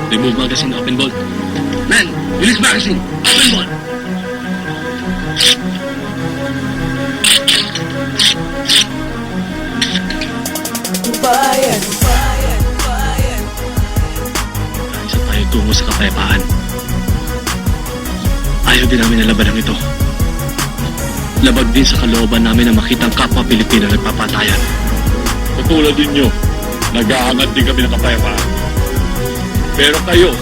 Remove magazine, open bolt. Man, release magazine, open bolt. Bayan, bayan, bayan. Isa tayo tungo sa kapayapaan. Ayaw din namin na labanan ito. Labag din sa kalooban namin na makita ang kapwa Pilipino nagpapatayan. Katulad ninyo, nag-aangat din kami ng kapayapaan. Pero kayo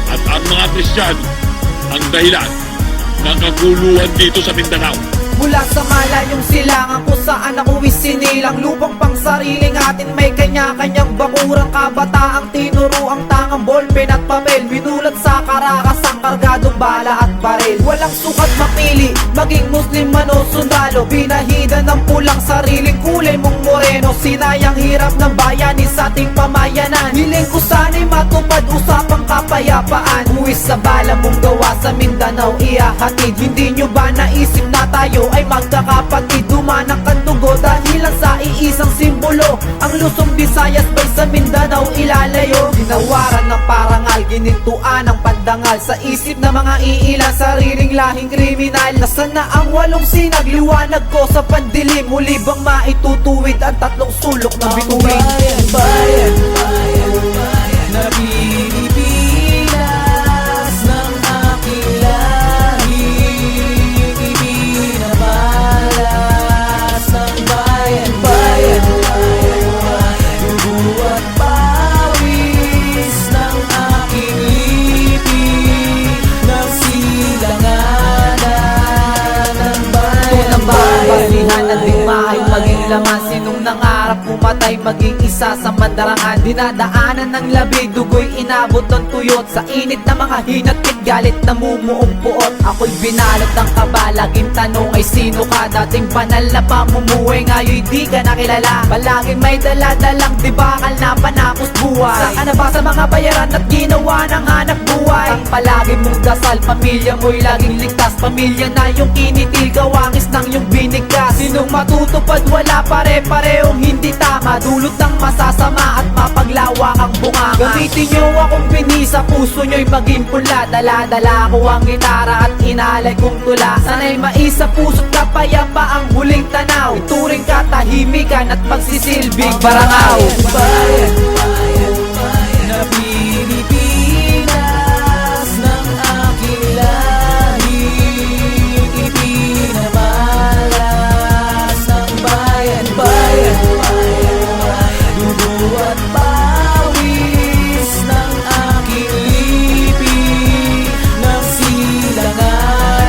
at ang mga Kristiyano ang dahilan ng kaguluhan dito sa Mindanao. Mula sa malayong silangan kung saan ako isinilang lupang pang sariling atin may kanya-kanyang bakurang kabataang tinuro ang tangang ballpen at papel binulat sa karakas ang kargadong bala at baril. Walang sukat mapili, maging Muslim man o sundalo, binahida ng pulang sariling kulay mong moreno. Sinayang hirap ng bayani sa ating pamayanan, hiling ko sana'y matupad usapang kapayapaan. Uwis sa bala mong gawa sa Mindanao ihahatid. Hindi nyo ba naisip na tayo ay magkakapatid? Dumanang kandugo dahil lang sa iisang simbolo, ang Luzon, Visayas bay sa Mindanao ilalayo. Ginawaran ng parangal, ginintuan ng pandangal sa isip ng mga iilan sariling lahing kriminal. Nasaan na ang walong sinag, liwanag ko sa pandilim? Muli bang maitutuwid ang tatlong sulok ng bituin? Bayan, bayan, bayan, bayan na Pilipinas ng aking lahi, ibinabalas ng bayan, bayan, bayan, bayan, dugo at pawis ng aking lipi, ng silanganan ng bayan, basihan at digmahay maging laman. Sinong nangarap pumatay maging isa sa mandarangan? Dinadaanan ng labi, dugo'y inabot ng tuyot sa init na mga hinatit, galit na mumuong puot. Ako'y binalot ng kaba, laging tanong ay sino ka? Dating banal na pamumuhay, ngayon di ka nakilala. Palaging may daladalang dibakal na panakos buhay. Saan ka na ba sa mga bayaran at ginawa ng hanap buhay? Ang palagi mong dasal, pamilya mo'y laging ligtas. Pamilya na yung kinitil, gawangis ng yung binigkas. Sinong matutupad, wala pare-parehong hindi tama. Dulot ng masasama at mapaglawak ang bunganga. Gamitin nyo akong bini, sa puso nyo'y maging pula. Dala-dala ko ang gitara at inalay kong tula. Sana'y maisa puso't kapayapa ang huling tanaw. Ituring katahimikan at pagsisilbing barangaw. Bayan, bayan, bayan na Pilipinas ng aking lahi, ibinabalas ng bayan, bayan, bayan, bayan, dugo at pawis ng aking lipi, ng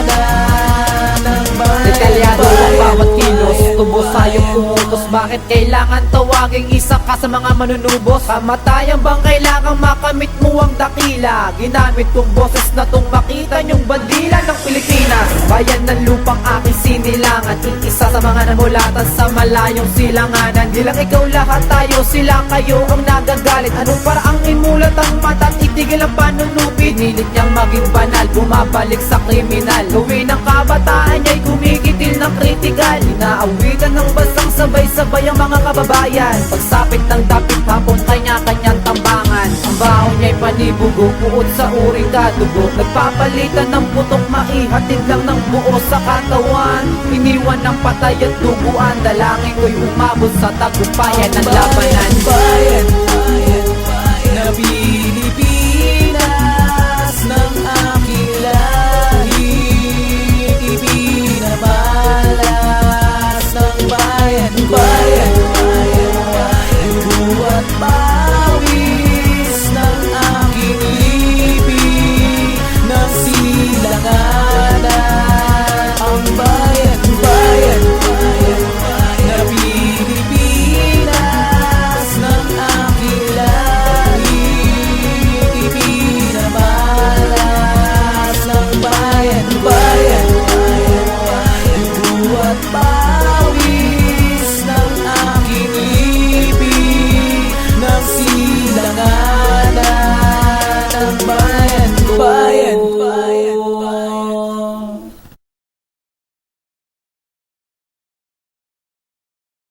silanganan ng bayan. Detalyado ang bawat kilos, tubos sayong umutos. Bakit kailangan tawaging isa ka sa mga manunubos? Kamatayan bang kailangan makamit mo ang dakila? Ginamit kong boses na tong makita nyong bandila ng Pilipinas. Bayan ng lupang aking sinilangan, iisa sa mga namulatan sa malayong silanganan. Di lang ikaw, lahat tayo, sila kayo ang nagagalit. Anong paraang imulat ang mata at itigil ang panunupit? Pinilit niyang maging banal, bumabalik sa kriminal. Gawin ng kabataan niya'y kumikitil ng kritikal. Inaawitan ng basang sabay-sabay ang mga kababayan. Pagsapit ng dapit hapon, kanya-kanyang tambangan. Ang baon niya'y panibugo, puot sa uring kadugo. Nagpapalitan ng putok, maihatid lang ng buo sa katawan. Iniwan ng patay at duguan, dalangin ko'y umabot sa tagumpayan ng labanan. Bayan, bayan,